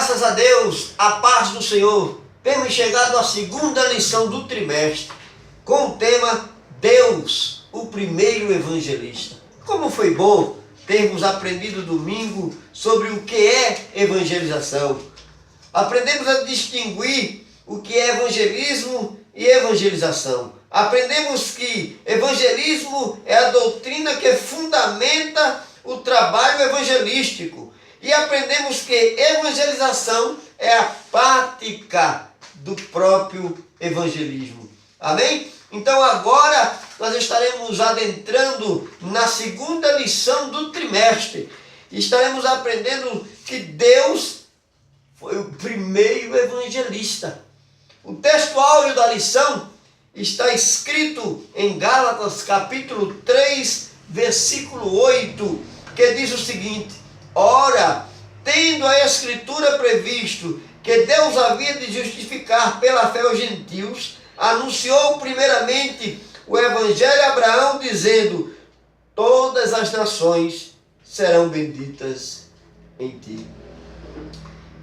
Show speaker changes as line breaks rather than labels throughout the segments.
Graças a Deus, a paz do Senhor. Temos chegado à segunda lição do trimestre, com o tema Deus, o primeiro evangelista. Como foi bom termos aprendido domingo sobre o que é evangelização. Aprendemos a distinguir o que é evangelismo e evangelização. Aprendemos que evangelismo é a doutrina que fundamenta o trabalho evangelístico. E aprendemos que evangelização é a prática do próprio evangelismo. Amém? Então agora nós estaremos adentrando na segunda lição do trimestre. Estaremos aprendendo que Deus foi o primeiro evangelista. O texto áureo da lição está escrito em Gálatas capítulo 3, versículo 8, que diz o seguinte: ora, tendo a Escritura previsto que Deus havia de justificar pela fé os gentios, anunciou primeiramente o Evangelho a Abraão, dizendo: todas as nações serão benditas em ti.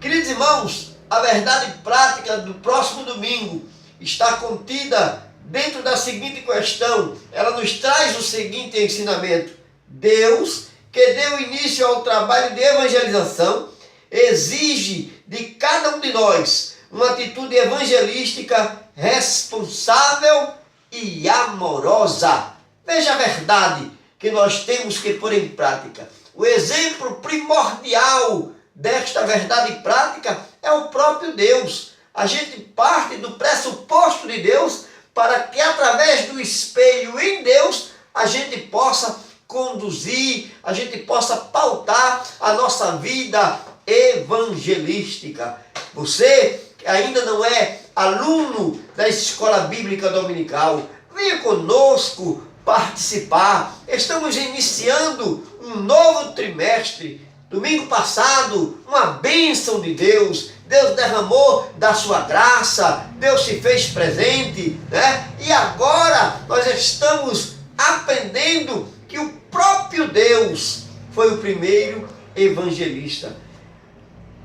Queridos irmãos, a verdade prática do próximo domingo está contida dentro da seguinte questão. Ela nos traz o seguinte ensinamento: Deus, que deu início ao trabalho de evangelização, exige de cada um de nós uma atitude evangelística responsável e amorosa. Veja a verdade que nós temos que pôr em prática. O exemplo primordial desta verdade prática é o próprio Deus. A gente parte do pressuposto de Deus para que através do espelho em Deus a gente possa conduzir, a gente possa pautar a nossa vida evangelística. Você que ainda não é aluno da escola bíblica dominical, venha conosco participar. Estamos iniciando um novo trimestre. Domingo passado, uma bênção de Deus. Deus derramou da sua graça, Deus se fez presente, né? E agora nós estamos aprendendo que o próprio Deus foi o primeiro evangelista.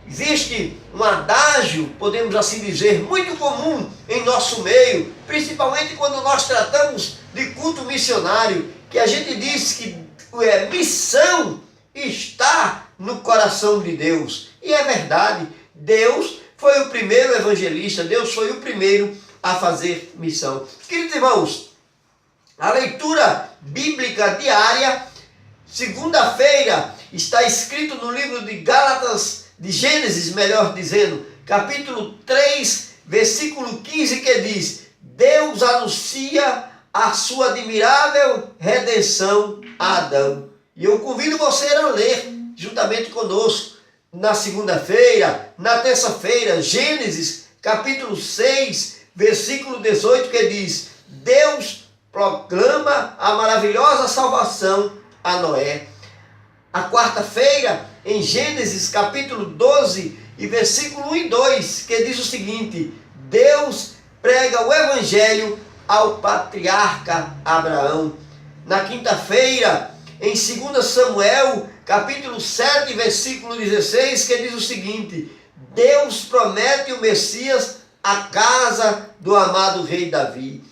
Existe um adágio, podemos assim dizer, muito comum em nosso meio, principalmente quando nós tratamos de culto missionário, que a gente diz que missão está no coração de Deus. E é verdade, Deus foi o primeiro evangelista, Deus foi o primeiro a fazer missão. Queridos irmãos, a leitura bíblica diária, segunda-feira, está escrito no livro de Gálatas, de Gênesis, melhor dizendo, capítulo 3, versículo 15, que diz: Deus anuncia a sua admirável redenção a Adão. E eu convido você a ler juntamente conosco na segunda-feira, na terça-feira, Gênesis, capítulo 6, versículo 18, que diz: Deus proclama a maravilhosa salvação a Noé. A quarta-feira, em Gênesis, capítulo 12, e versículo 1 e 2, que diz o seguinte: Deus prega o evangelho ao patriarca Abraão. Na quinta-feira, em 2 Samuel, capítulo 7, versículo 16, que diz o seguinte: Deus promete o Messias à casa do amado rei Davi.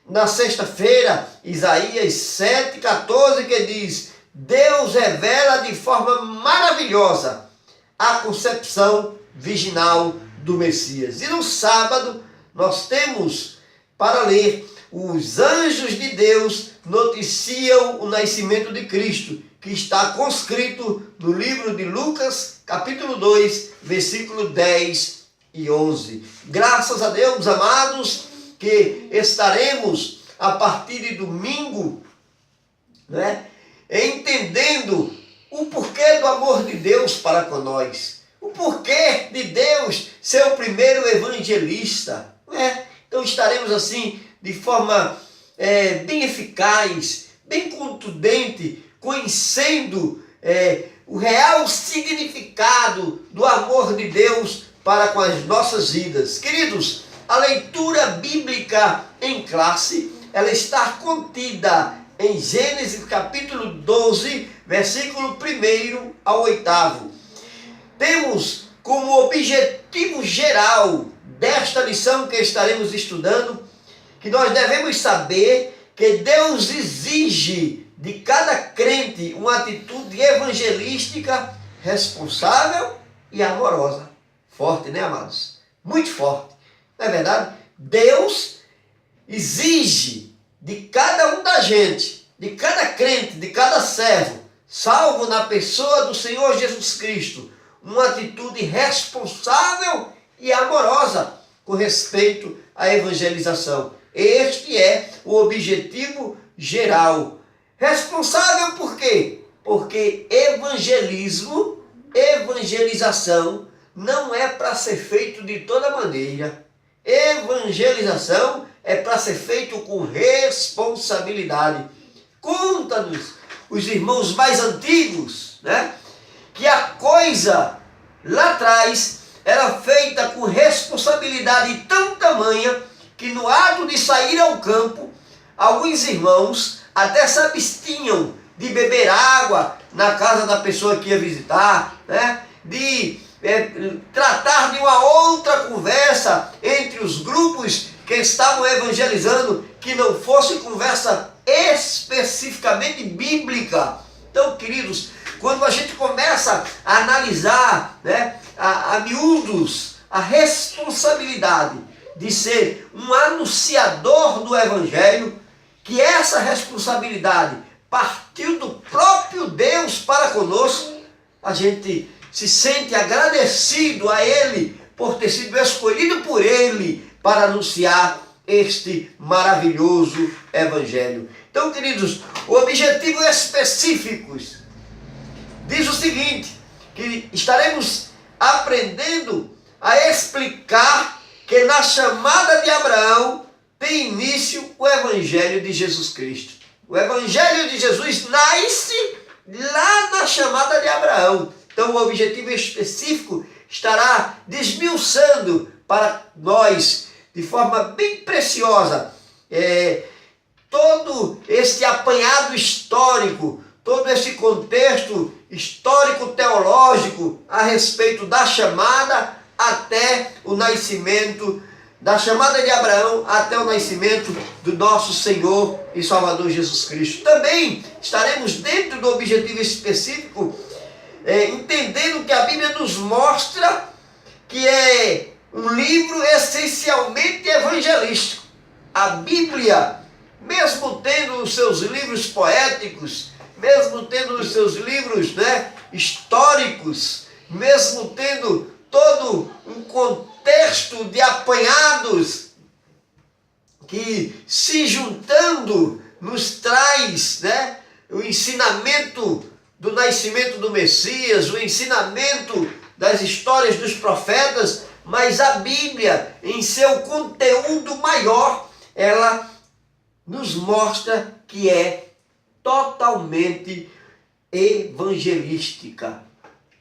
Na sexta-feira, Isaías 7,14, que diz: Deus revela de forma maravilhosa a concepção virginal do Messias. E no sábado, nós temos para ler: os anjos de Deus noticiam o nascimento de Cristo, que está conscrito no livro de Lucas, capítulo 2, versículo 10 e 11. Graças a Deus, amados, que estaremos a partir de domingo, né, entendendo o porquê do amor de Deus para com nós, o porquê de Deus ser o primeiro evangelista, né? Então estaremos assim de forma bem eficaz, bem contundente, conhecendo o real significado do amor de Deus para com as nossas vidas. Queridos, a leitura bíblica em classe, ela está contida em Gênesis capítulo 12, versículo 1 ao 8. Temos como objetivo geral desta lição que estaremos estudando, que nós devemos saber que Deus exige de cada crente uma atitude evangelística responsável e amorosa. Forte, né, amados? Muito forte. Não é verdade? Deus exige de cada um da gente, de cada crente, de cada servo, salvo na pessoa do Senhor Jesus Cristo, uma atitude responsável e amorosa com respeito à evangelização. Este é o objetivo geral. Responsável por quê? Porque evangelização não é para ser feito de toda maneira. Evangelização é para ser feito com responsabilidade. Conta-nos os irmãos mais antigos, né, que a coisa lá atrás era feita com responsabilidade tão tamanha que no ato de sair ao campo, alguns irmãos até se abstinham de beber água na casa da pessoa que ia visitar, né, de tratar de uma outra conversa entre os grupos que estavam evangelizando, que não fosse conversa especificamente bíblica. Então, queridos, quando a gente começa a analisar, né, a miúdos a responsabilidade de ser um anunciador do Evangelho, que essa responsabilidade partiu do próprio Deus para conosco, a gente se sente agradecido a Ele por ter sido escolhido por Ele para anunciar este maravilhoso Evangelho. Então, queridos, objetivos específicos diz o seguinte, que estaremos aprendendo a explicar que na chamada de Abraão tem início o Evangelho de Jesus Cristo. O Evangelho de Jesus nasce lá na chamada de Abraão. Então o objetivo específico estará desmiuçando para nós, de forma bem preciosa, todo este apanhado histórico, todo esse contexto histórico-teológico a respeito da chamada até o nascimento, da chamada de Abraão até o nascimento do nosso Senhor e Salvador Jesus Cristo. Também estaremos dentro do objetivo específico, entendendo que a Bíblia nos mostra que é um livro essencialmente evangelístico. A Bíblia, mesmo tendo os seus livros poéticos, mesmo tendo os seus livros, né, históricos, mesmo tendo todo um contexto de apanhados que, se juntando, nos traz, né, o ensinamento do nascimento do Messias, o ensinamento das histórias dos profetas, mas a Bíblia, em seu conteúdo maior, ela nos mostra que é totalmente evangelística.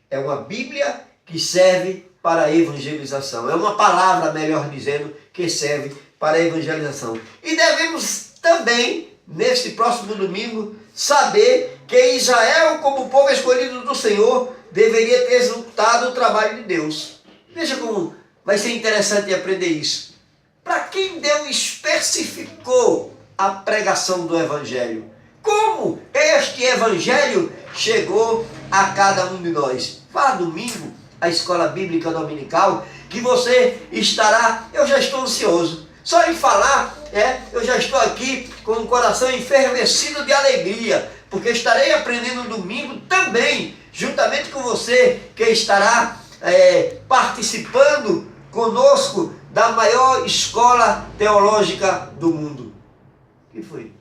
É uma Bíblia que serve para a evangelização. É uma palavra, melhor dizendo, que serve para a evangelização. E devemos também, neste próximo domingo, saber que Israel, como povo escolhido do Senhor, deveria ter executado o trabalho de Deus. Veja como vai ser interessante aprender isso. Para quem Deus especificou a pregação do Evangelho? Como este Evangelho chegou a cada um de nós? Vá domingo à escola bíblica dominical, que você estará, eu já estou ansioso. Só em falar, eu já estou aqui com o coração enfervecido de alegria, porque estarei aprendendo domingo também, juntamente com você, que estará participando conosco da maior escola teológica do mundo. O que foi?